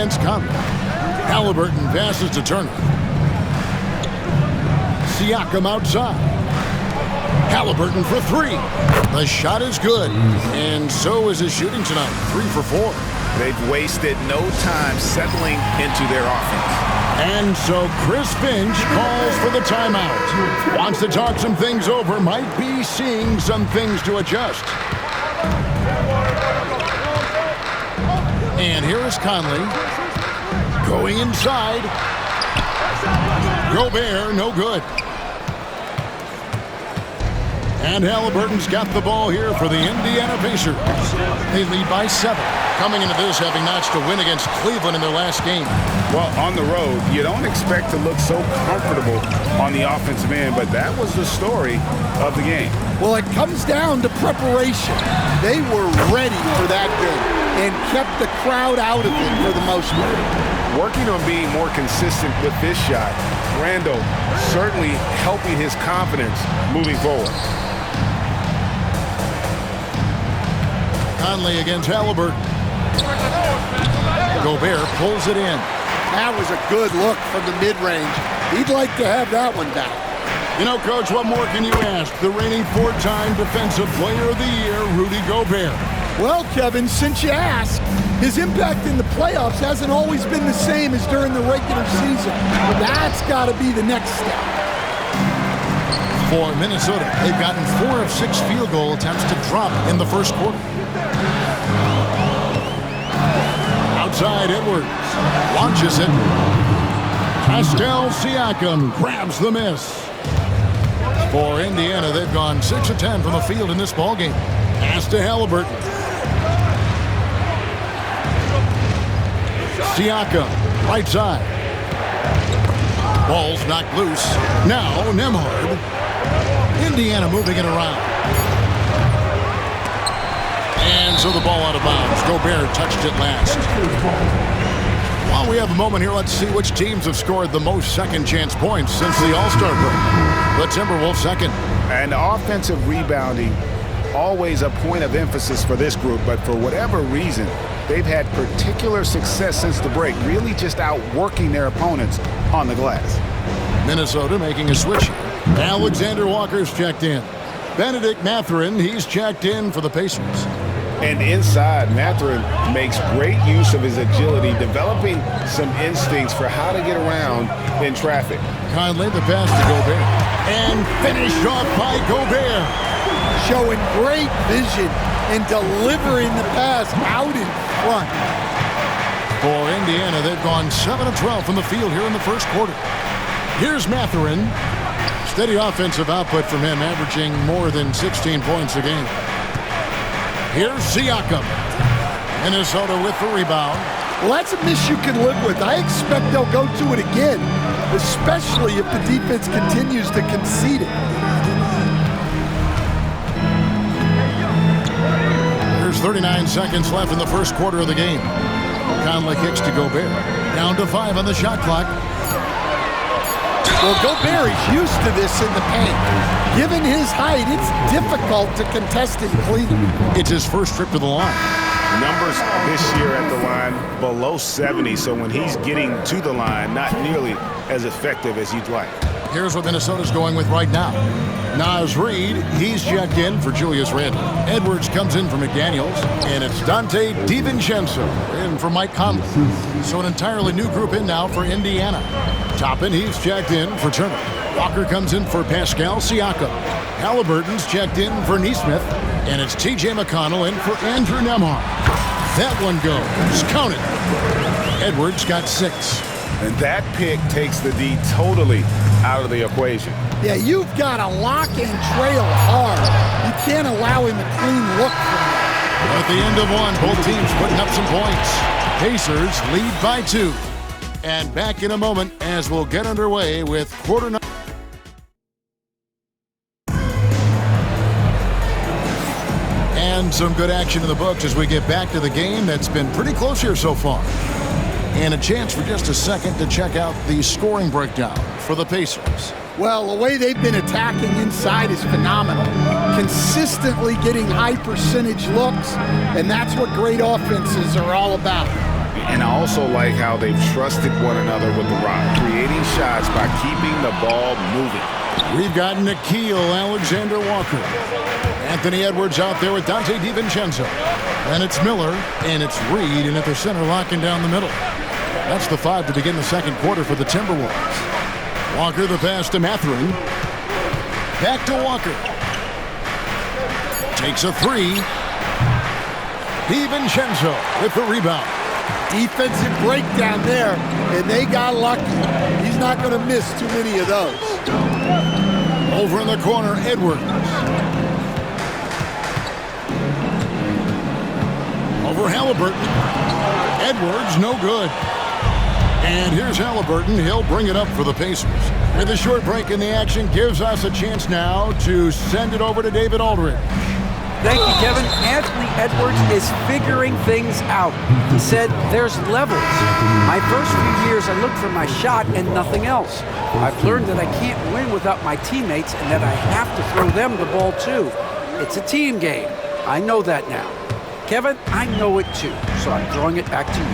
against Conley. Halliburton passes to Turner. Siakam outside. Halliburton for three. The shot is good, and so is his shooting tonight. 3 for 4. They've wasted no time settling into their offense. And so Chris Finch calls for the timeout. Wants to talk some things over. Might be seeing some things to adjust. And here is Conley. Going inside. Gobert, no good. And Halliburton's got the ball here for the Indiana Pacers. They lead by 7. Coming into this, having notched a win against Cleveland in their last game. Well, on the road, you don't expect to look so comfortable on the offensive end, but that was the story of the game. Well, it comes down to preparation. They were ready for that game and kept the crowd out of it for the most part. Working on being more consistent with this shot, Randall certainly helping his confidence moving forward. Conley against Halliburton. Gobert pulls it in. That was a good look from the mid-range. He'd like to have that one back. You know, Coach, what more can you ask? The reigning 4-time Defensive Player of the Year, Rudy Gobert. Well, Kevin, since you asked, his impact in the playoffs hasn't always been the same as during the regular season. That's got to be the next step. For Minnesota, they've gotten 4 of 6 field goal attempts to drop in the first quarter. Outside Edwards launches it. Pascal Siakam grabs the miss. For Indiana, they've gone 6 of 10 from the field in this ballgame. Pass to Halliburton. Siakam, right side. Ball's knocked loose. Now Nembhard. Indiana moving it around. And so the ball out of bounds. Gobert touched it last. While we have a moment here, let's see which teams have scored the most second-chance points since the All-Star break. The Timberwolves second. And offensive rebounding, always a point of emphasis for this group, but for whatever reason, they've had particular success since the break, really just outworking their opponents on the glass. Minnesota making a switch. Alexander Walker's checked in. Benedict Mathurin, he's checked in for the Pacers. And inside, Mathurin makes great use of his agility, developing some instincts for how to get around in traffic. Conley, the pass to Gobert. And finished off by Gobert. Showing great vision and delivering the pass out in front. For Indiana, they've gone 7 of 12 from the field here in the first quarter. Here's Mathurin. Steady offensive output from him, averaging more than 16 points a game. Here's Siakam. Minnesota with the rebound. Well, that's a miss you can live with. I expect they'll go to it again, especially if the defense continues to concede it. There's 39 seconds left in the first quarter of the game. Conley kicks to Gobert. Down to 5 on the shot clock. Well, Gobert is used to this in the paint. Given his height, it's difficult to contest in Cleveland. It's his first trip to the line. Numbers this year at the line below 70, so when he's getting to the line, not nearly as effective as you'd like. Here's what Minnesota's going with right now. Naz Reid, he's checked in for Julius Randle. Edwards comes in for McDaniels, and it's Dante DiVincenzo in for Mike Conley. So an entirely new group in now for Indiana. Toppin, he's checked in for Turner. Walker comes in for Pascal Siakam. Halliburton's checked in for Nesmith, and it's T.J. McConnell in for Andrew Nembhard. That one goes. Count it. Edwards got 6. And that pick takes the D totally out of the equation. Yeah, you've got to lock and trail hard. You can't allow him a clean look from that. At the end of one, both teams putting up some points. Pacers lead by 2. And back in a moment as we'll get underway with quarter number. And some good action in the books as we get back to the game that's been pretty close here so far. And a chance for just a second to check out the scoring breakdown for the Pacers. Well, the way they've been attacking inside is phenomenal. Consistently getting high percentage looks, and that's what great offenses are all about. And I also like how they've trusted one another with the rock, creating shots by keeping the ball moving. We've got Nickeil Alexander-Walker. Anthony Edwards out there with Dante DiVincenzo. Then it's Miller, and it's Reed, and at the center, locking down the middle. That's the 5 to begin the second quarter for the Timberwolves. Walker the pass to Mathurin. Back to Walker. Takes a 3. DiVincenzo with the rebound. Defensive breakdown there, and they got lucky. He's not going to miss too many of those. Over in the corner, Edwards. Over Halliburton. Edwards, no good. And here's Halliburton. He'll bring it up for the Pacers. With a short break in the action, gives us a chance now to send it over to David Aldridge. Thank you, Kevin. Anthony Edwards is figuring things out. He said there's levels. My first few years, I looked for my shot and nothing else. I've learned that I can't win without my teammates and that I have to throw them the ball too. It's a team game. I know that now. Kevin, I know it too, so I'm throwing it back to you.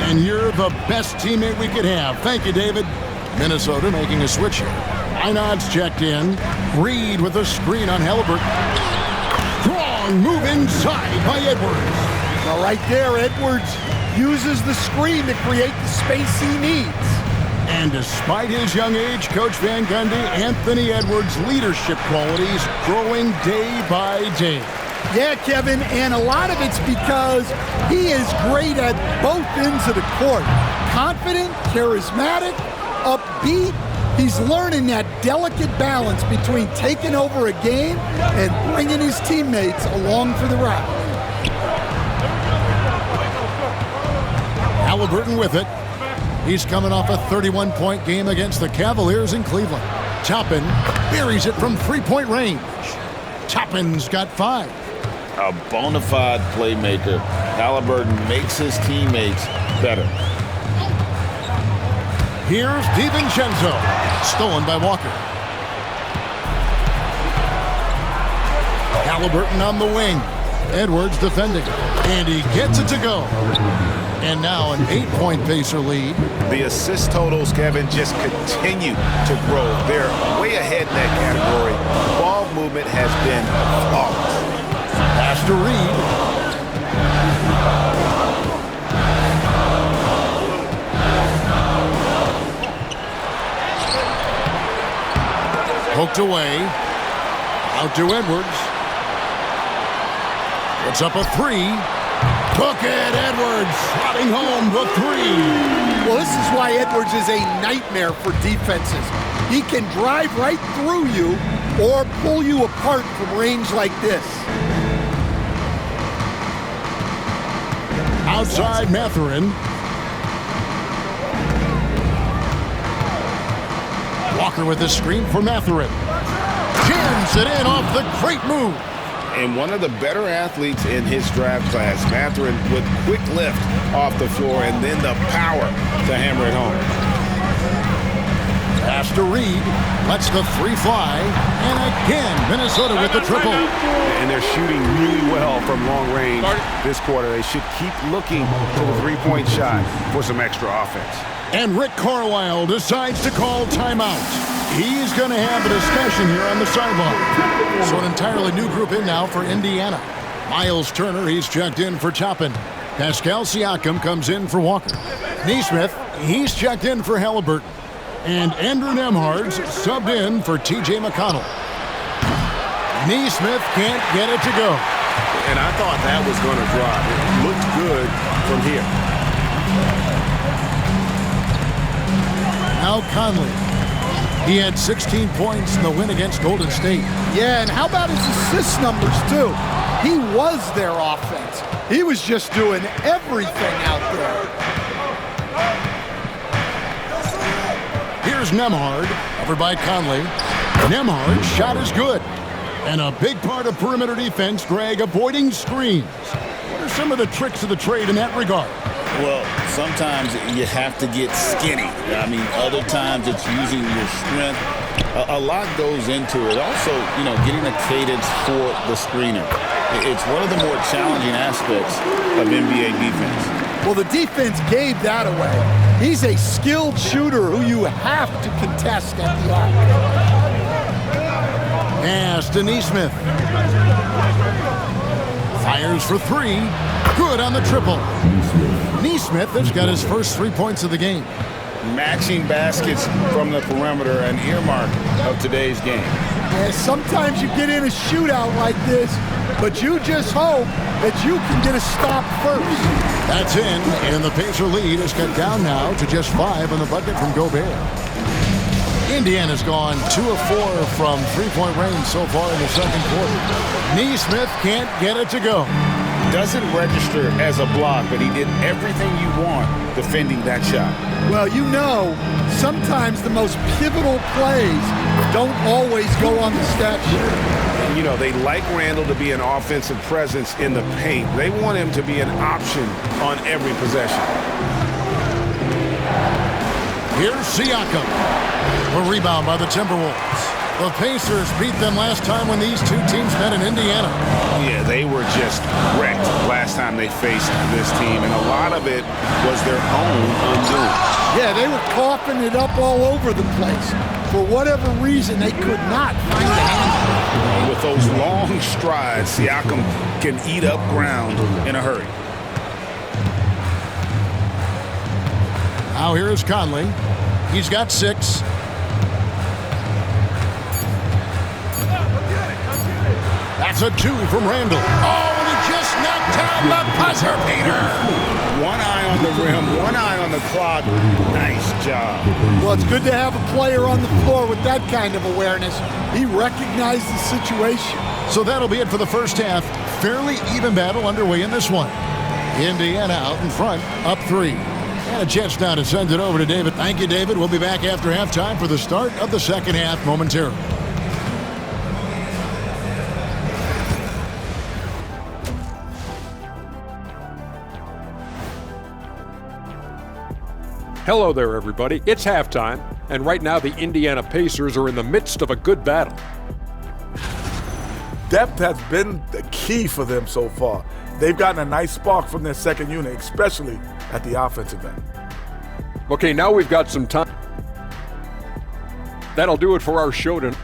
And you're the best teammate we could have. Thank you, David. Minnesota making a switch here. Einad's checked in. Reed with a screen on Halliburton. Strong move inside by Edwards. Well, right there, Edwards uses the screen to create the space he needs. And despite his young age, Coach Van Gundy, Anthony Edwards' leadership qualities growing day by day. Yeah, Kevin, and a lot of it's because he is great at both ends of the court. Confident, charismatic, upbeat. He's learning that delicate balance between taking over a game and bringing his teammates along for the ride. Halliburton with it. He's coming off a 31-point game against the Cavaliers in Cleveland. Toppin buries it from three-point range. Toppin's got 5. A bona fide playmaker. Halliburton makes his teammates better. Here's DiVincenzo. Stolen by Walker. Halliburton on the wing. Edwards defending. And he gets it to go. And now an 8-point Pacer lead. The assist totals, Kevin, just continue to grow. They're way ahead in that category. Ball movement has been flawless. Pass to Reed. Poked away. Out to Edwards. Puts up a 3. Took it, Edwards. Slotting home the 3. Well, this is why Edwards is a nightmare for defenses. He can drive right through you or pull you apart from range like this. Outside Mathurin. Walker with the screen for Mathurin. Jams it in off the great move. And one of the better athletes in his draft class, Mathurin, with quick lift off the floor and then the power to hammer it home. Pass to Reed. Lets the 3 fly. And again, Minnesota with the triple. And they're shooting really well from long range this quarter. They should keep looking to the three-point shot for some extra offense. And Rick Carlisle decides to call timeout. He's going to have a discussion here on the sideline. So an entirely new group in now for Indiana. Miles Turner, he's checked in for Toppin. Pascal Siakam comes in for Walker. Nesmith, he's checked in for Halliburton. And Andrew Nembhard's subbed in for T.J. McConnell. Nesmith can't get it to go. And I thought that was going to drop. It looked good from here. Now Conley. He had 16 points in the win against Golden State. Yeah, and how about his assist numbers, too? He was their offense. He was just doing everything out there. Here's Nembhard, covered by Conley. Nembhard's shot is good. And a big part of perimeter defense, Greg, avoiding screens. What are some of the tricks of the trade in that regard? Well, sometimes you have to get skinny. I mean, other times it's using your strength. A lot goes into it. Also, getting a cadence for the screener. It's one of the more challenging aspects of NBA defense. Well, the defense gave that away. He's a skilled shooter who you have to contest at the arc. Pass to Neesmith. Fires for three. Good on the triple. Neesmith has got his first 3 points of the game. Matching baskets from the perimeter, an earmark of today's game. Yeah, sometimes you get in a shootout like this, but you just hope that you can get a stop first. That's in, and the Pacer lead is cut down now to just 5 on the bucket from Gobert. Indiana's gone 2 of 4 from three-point range so far in the second quarter. Neesmith can't get it to go. Doesn't register as a block, but he did everything you want defending that shot. Well, you know, sometimes the most pivotal plays don't always go on the stat sheet. You know, they like Randall to be an offensive presence in the paint. They want him to be an option on every possession. Here's Siakam. A rebound by the Timberwolves. The Pacers beat them last time when these two teams met in Indiana. Yeah, they were just wrecked last time they faced this team, and a lot of it was their own undoing. Yeah, they were coughing it up all over the place. For whatever reason, they could not find the handle. With those long strides, Siakam can eat up ground in a hurry. Now here is Conley. He's got 6. That's a 2 from Randall. Oh, and he just knocked down the buzzer beater. One eye on the rim, one eye on the clock. Nice job. Well, it's good to have a player on the floor with that kind of awareness. He recognized the situation. So that'll be it for the first half. Fairly even battle underway in this one. Indiana out in front, up 3. And a chance now to send it over to David. Thank you, David. We'll be back after halftime for the start of the second half momentarily. Hello there, everybody. It's halftime, and right now the Indiana Pacers are in the midst of a good battle. Depth has been the key for them so far. They've gotten a nice spark from their second unit, especially at the offensive end. Okay, now we've got some time. That'll do it for our show tonight.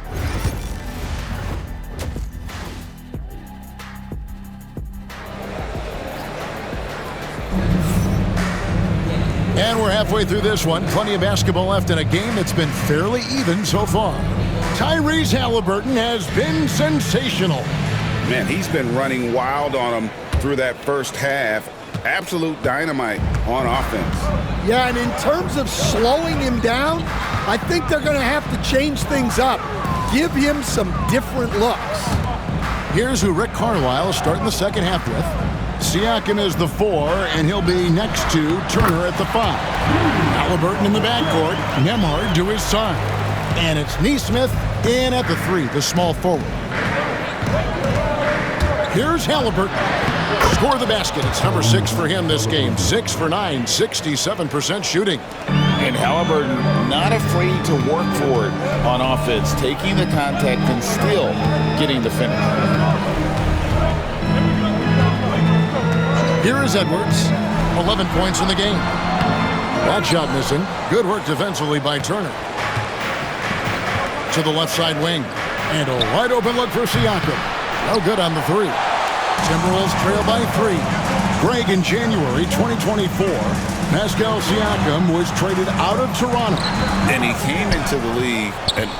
And we're halfway through this one. Plenty of basketball left in a game that's been fairly even so far. Tyrese Halliburton has been sensational. Man, he's been running wild on him through that first half. Absolute dynamite on offense. Yeah, and in terms of slowing him down, I think they're going to have to change things up. Give him some different looks. Here's who Rick Carlisle is starting the second half with. Siakam is the 4, and he'll be next to Turner at the 5. Halliburton in the backcourt, Nembhard to his side. And it's Neesmith in at the 3, the small forward. Here's Halliburton. Score the basket. It's number 6 for him this game. 6 for 9, 67% shooting. And Halliburton not afraid to work for it on offense, taking the contact and still getting the finish. Here is Edwards, 11 points in the game. That shot missing. Good work defensively by Turner. To the left side wing. And a wide open look for Siakam. No good on the 3. Timberwolves trail by 3. Greg, in January 2024, Pascal Siakam was traded out of Toronto. And he came into the league and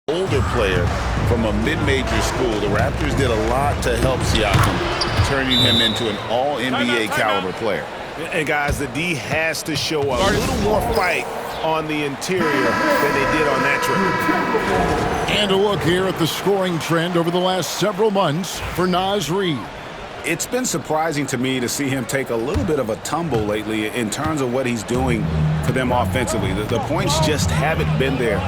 older player from a mid-major school. The Raptors did a lot to help Siakam, turning him into an all-NBA caliber player. And guys, the D has to show a little more fight on the interior than they did on that trip. And a look here at the scoring trend over the last several months for Naz Reid. It's been surprising to me to see him take a little bit of a tumble lately in terms of what he's doing for them offensively. The points just haven't been there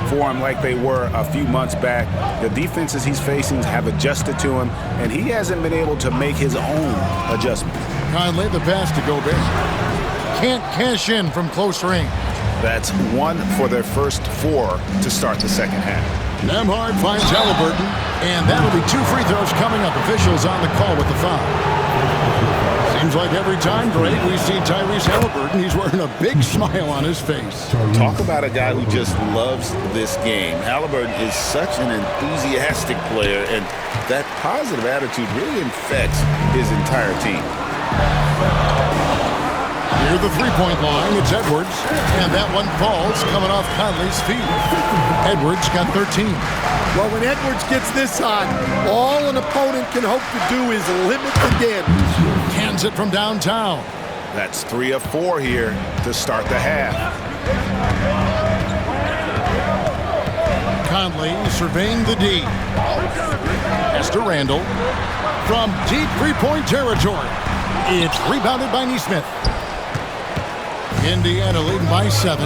for him like they were a few months back. The defenses he's facing have adjusted to him, and he hasn't been able to make his own adjustments. Conley, the pass to Gobert. Can't cash in from close range. That's 1 for their first 4 to start the second half. Nembhard finds Halliburton, and that'll be 2 free throws coming up. Officials on the call with the foul. Seems like every time, Greg, we see Tyrese Halliburton, he's wearing a big smile on his face. Talk about a guy who just loves this game. Halliburton is such an enthusiastic player, and that positive attitude really infects his entire team. Near the three-point line, it's Edwards, and that one falls coming off Conley's feet. Edwards got 13. Well, when Edwards gets this hot, all an opponent can hope to do is limit the damage. Cans it from downtown. That's 3 of 4 here to start the half. Conley surveying the D. As to Randall. From deep three-point territory. It's rebounded by Nesmith. Indiana leading by 7.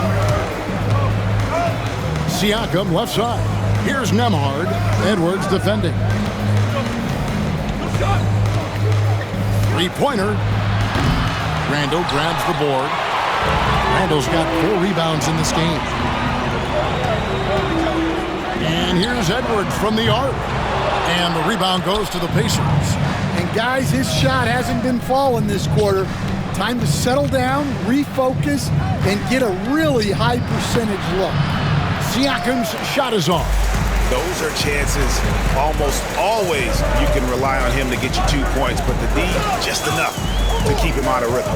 Siakam left side. Here's Nembhard. Edwards defending. Three-pointer. Randall grabs the board. Randall's got 4 rebounds in this game. And here's Edwards from the arc. And the rebound goes to the Pacers. And guys, his shot hasn't been falling this quarter. Time to settle down, refocus, and get a really high percentage look. Siakam's shot is off. Those are chances almost always you can rely on him to get you 2 points, but the D, just enough to keep him out of rhythm.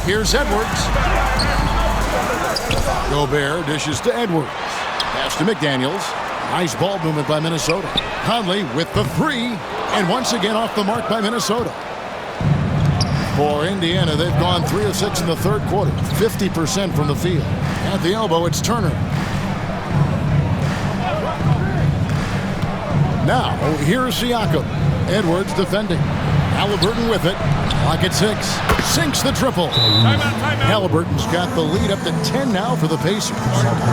Here's Edwards. Gobert dishes to Edwards. Pass to McDaniels. Nice ball movement by Minnesota. Conley with the 3, and once again off the mark by Minnesota. For Indiana, they've gone 3 of 6 in the third quarter, 50% from the field. At the elbow, it's Turner. Now, here's Siakam. Edwards defending. Halliburton with it. Clock at 6. Sinks the triple. Timeout. Halliburton's got the lead up to 10 now for the Pacers.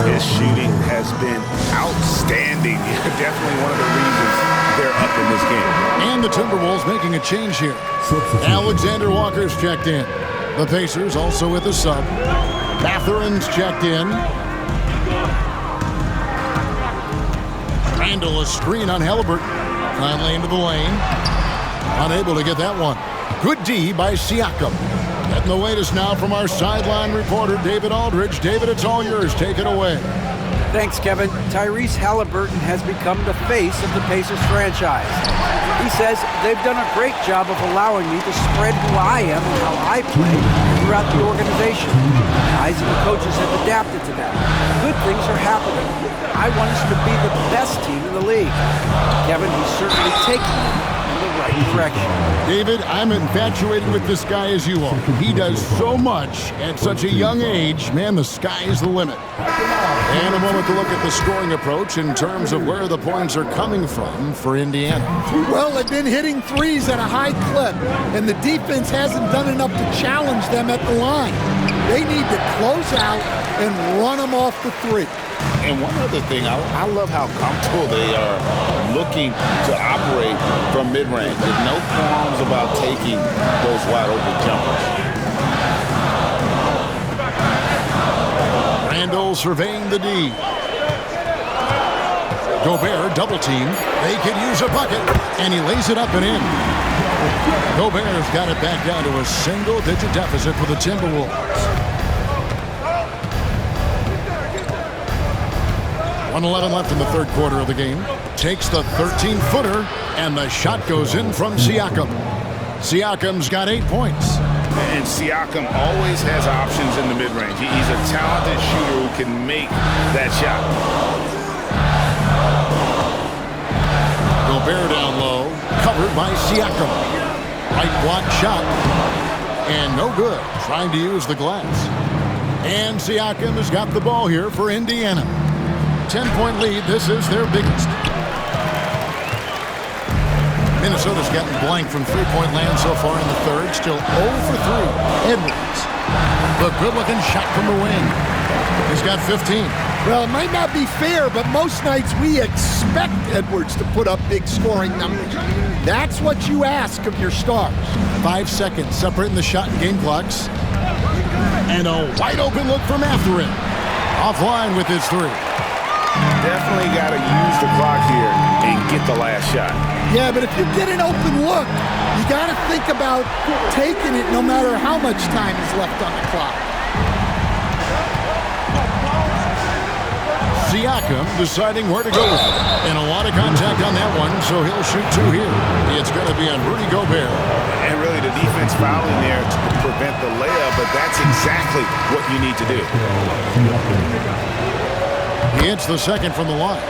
His shooting has been outstanding. Definitely one of the reasons they're up in this game. And the Timberwolves making a change here. Alexander Walker's checked in. The Pacers also with a sub. Matherin's checked in. Randall a screen on Halliburton. Conley into the lane. Unable to get that one. Good D by Siakam. Getting the latest now from our sideline reporter, David Aldridge. David, it's all yours. Take it away. Thanks, Kevin. Tyrese Halliburton has become the face of the Pacers franchise. He says they've done a great job of allowing me to spread who I am and how I play throughout the organization. Guys and the coaches have adapted to that. Good things are happening. I want us to be the best team in the league. Kevin, he's certainly taking me in the right direction. David, I'm infatuated with this guy as you are. He does so much at such a young age. Man, the sky is the limit. And a moment to look at the scoring approach in terms of where the points are coming from for Indiana. Well, they've been hitting threes at a high clip, and the defense hasn't done enough to challenge them at the line. They need to close out and run them off the 3. And one other thing, I love how comfortable they are looking to operate from mid-range. There's no qualms about taking those wide-open jumpers. Randall surveying the D. Gobert double team. They could use a bucket, and he lays it up and in. Gobert's got it back down to a single-digit deficit for the Timberwolves. 1:11 left in the third quarter of the game. Takes the 13-footer, and the shot goes in from Siakam. Siakam's got 8 points. And Siakam always has options in the mid-range. He's a talented shooter who can make that shot. Gobert down low, covered by Siakam. Right block shot, and no good. Trying to use the glass. And Siakam has got the ball here for Indiana. 10-point lead. This is their biggest. Minnesota's gotten blank from three-point land so far in the third. Still 0 for 3. Edwards. The good-looking shot from the wing. He's got 15. Well, it might not be fair, but most nights we expect Edwards to put up big scoring numbers. That's what you ask of your stars. 5 seconds separating the shot and game clocks. And a wide-open look for Mathurin. Offline with his three. Definitely got to use the clock here and get the last shot. Yeah, but if you get an open look, you got to think about taking it no matter how much time is left on the clock. Siakam deciding where to go with it. And a lot of contact on that one, so he'll shoot 2 here. It's going to be on Rudy Gobert. And really the defense fouling there to prevent the layup, but that's exactly what you need to do. He hits the second from the line.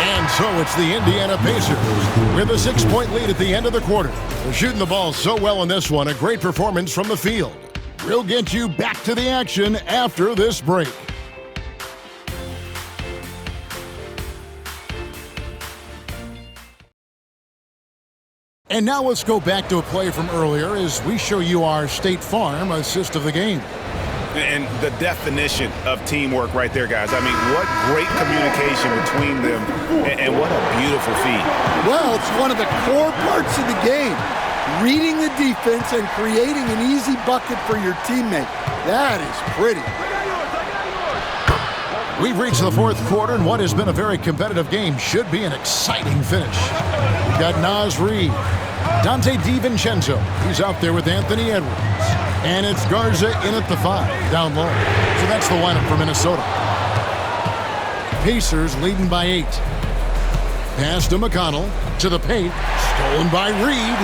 And so it's the Indiana Pacers with a 6-point lead at the end of the quarter. They're shooting the ball so well in this one. A great performance from the field. We'll get you back to the action after this break. And now let's go back to a play from earlier as we show you our State Farm assist of the game. And the definition of teamwork right there, guys. I mean, what great communication between them, and what a beautiful feed. Well, it's one of the core parts of the game. Reading the defense and creating an easy bucket for your teammate. That is pretty. We've reached the fourth quarter, and what has been a very competitive game should be an exciting finish. We've got Naz Reid, Dante DiVincenzo. He's out there with Anthony Edwards. And it's Garza in at the 5, down low. So that's the lineup for Minnesota. Pacers leading by 8. Pass to McConnell, to the paint, stolen by Reid.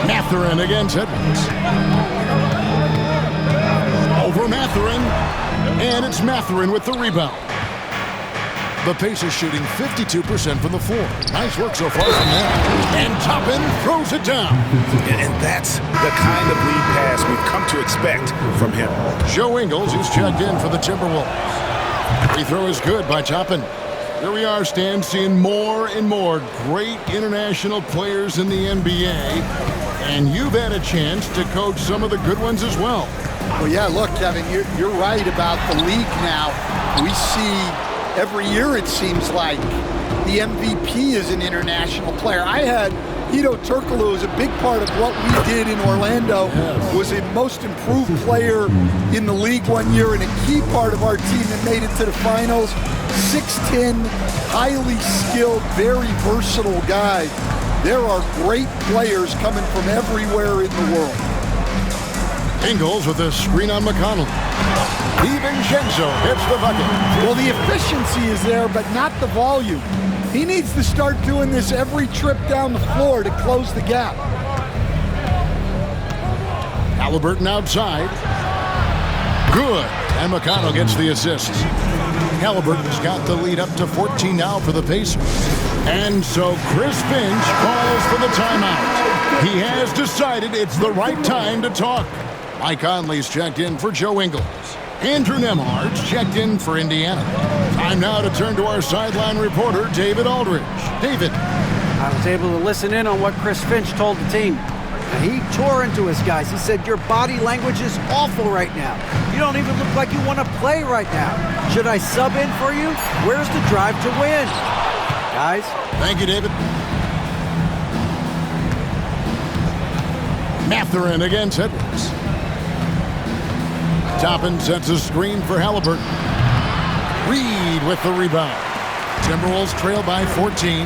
Mathurin against Edwards. Over Mathurin, and it's Mathurin with the rebound. The Pacers shooting 52% from the floor. Nice work so far from there. And Toppin throws it down. And that's the kind of lead pass we've come to expect from him. Joe Ingles, who's checked in for the Timberwolves. Free throw is good by Toppin. Here we are, Stan, seeing more and more great international players in the NBA. And you've had a chance to coach some of the good ones as well. Well, yeah, look, Kevin, you're right about the league now. We see every year, it seems like, the MVP is an international player. I had Hedo Turkoglu as a big part of what we did in Orlando. Yes. Was a most improved player in the league one year and a key part of our team that made it to the finals. 6'10", highly skilled, very versatile guy. There are great players coming from everywhere in the world. Ingles with a screen on McConnell. DiVincenzo hits the bucket. Well, the efficiency is there, but not the volume. He needs to start doing this every trip down the floor to close the gap. Halliburton outside. Good. And McConnell gets the assist. Halliburton's got the lead up to 14 now for the Pacers. And so Chris Finch calls for the timeout. He has decided it's the right time to talk. Mike Conley's checked in for Joe Ingles. Andrew Nembhard's checked in for Indiana. Time now to turn to our sideline reporter, David Aldridge. David. I was able to listen in on what Chris Finch told the team. He tore into his guys. He said, your body language is awful right now. You don't even look like you want to play right now. Should I sub in for you? Where's the drive to win? Guys. Thank you, David. Mathurin against Edwards. Toppin sets a screen for Halliburton. Reid with the rebound. Timberwolves trail by 14.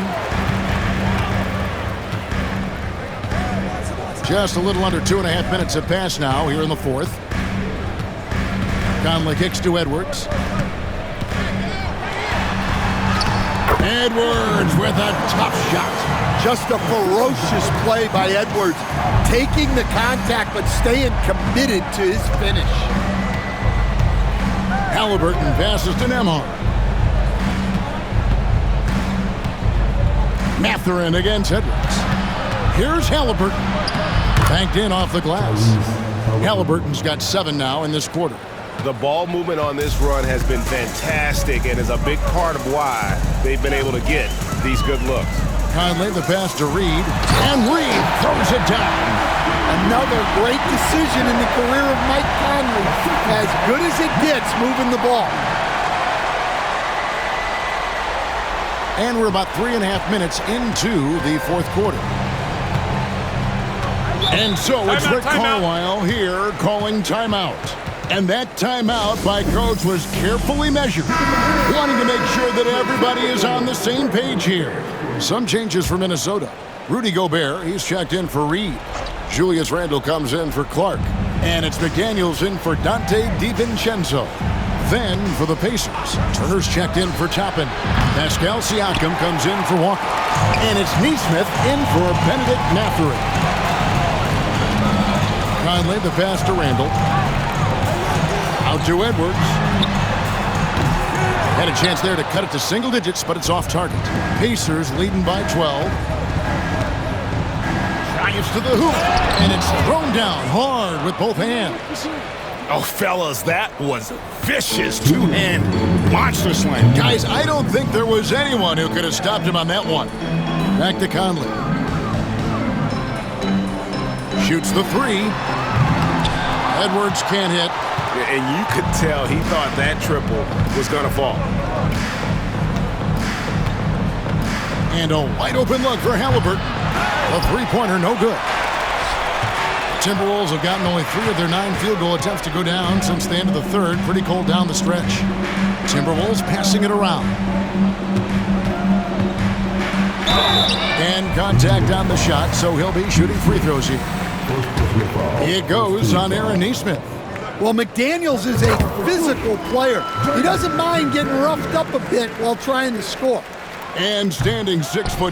Just a little under 2.5 minutes have passed now here in the fourth. Conley kicks to Edwards. Edwards with a tough shot. Just a ferocious play by Edwards. Taking the contact but staying committed to his finish. Halliburton passes to Nembhard. Mathurin against Edwards. Here's Halliburton. Banked in off the glass. Halliburton's got 7 now in this quarter. The ball movement on this run has been fantastic and is a big part of why they've been able to get these good looks. Conley the pass to Reed, and Reed throws it down. Another great decision in the career of Mike Conley. As good as it gets moving the ball. And we're about 3.5 minutes into the fourth quarter. And so it's Rick Carlisle here calling timeout. And that timeout by Coach was carefully measured, wanting to make sure that everybody is on the same page here. Some changes for Minnesota. Rudy Gobert, he's checked in for Reed. Julius Randle comes in for Clark. And it's McDaniels in for Dante DiVincenzo. Then for the Pacers, Turner's checked in for Toppin. Pascal Siakam comes in for Walker. And it's Neesmith in for Benedict Mathurin. Conley the pass to Randle. Out to Edwards. Had a chance there to cut it to single digits, but it's off target. Pacers leading by 12. Drives to the hoop, and it's thrown down hard with both hands. Oh, fellas, that was vicious two-hand monster slam. Guys, I don't think there was anyone who could have stopped him on that one. Back to Conley. Shoots the 3. Edwards can't hit. And you could tell he thought that triple was going to fall. And a wide open look for Halliburton. A three-pointer, no good. Timberwolves have gotten only 3 of their 9 field goal attempts to go down since the end of the third. Pretty cold down the stretch. Timberwolves passing it around. And contact on the shot, so he'll be shooting free throws here. It goes on Aaron Neesmith. Well, McDaniels is a physical player. He doesn't mind getting roughed up a bit while trying to score. And standing 6'9",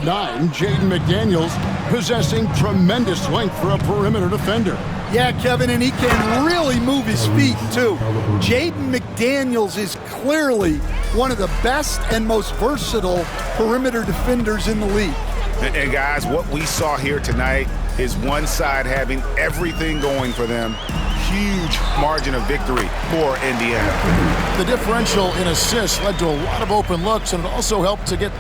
Jaden McDaniels, possessing tremendous length for a perimeter defender. Yeah, Kevin, and he can really move his feet, too. Jaden McDaniels is clearly one of the best and most versatile perimeter defenders in the league. And guys, what we saw here tonight is one side having everything going for them. Huge margin of victory for Indiana. The differential in assists led to a lot of open looks, and it also helped to get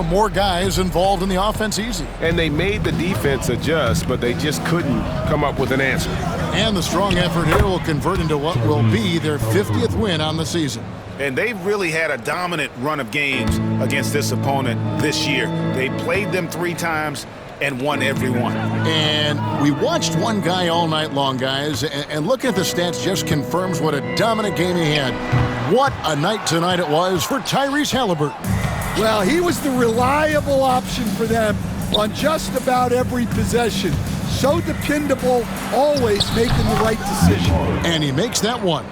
more guys involved in the offense easy. And they made the defense adjust, but they just couldn't come up with an answer. And the strong effort here will convert into what will be their 50th win on the season. And they've really had a dominant run of games against this opponent this year. They played them 3 times and won every one. And we watched one guy all night long, guys, and looking at the stats just confirms what a dominant game he had. What a night tonight it was for Tyrese Halliburton. Well, he was the reliable option for them on just about every possession. So dependable, always making the right decision. And he makes that one.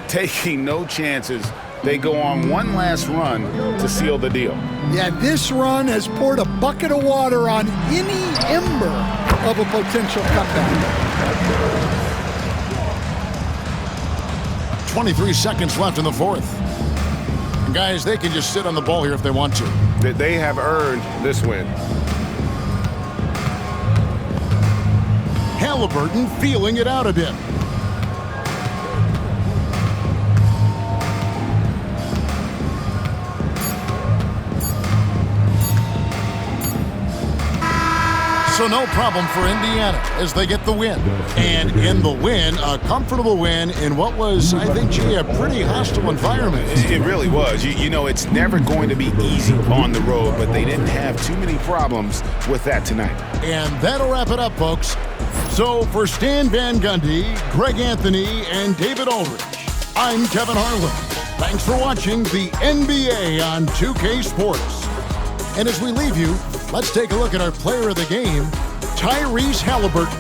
Taking no chances. They go on one last run to seal the deal. Yeah, this run has poured a bucket of water on any ember of a potential comeback. 23 seconds left in the fourth. And guys, they can just sit on the ball here if they want to. They have earned this win. Halliburton feeling it out a bit. So no problem for Indiana as they get the win. And in the win, a comfortable win in what was, I think, G, a pretty hostile environment. It really was. You know, it's never going to be easy on the road, but they didn't have too many problems with that tonight. And that'll wrap it up, folks. So for Stan Van Gundy, Greg Anthony, and David Ulrich, I'm Kevin Harlan. Thanks for watching the NBA on 2K Sports. And as we leave you, let's take a look at our player of the game, Tyrese Halliburton.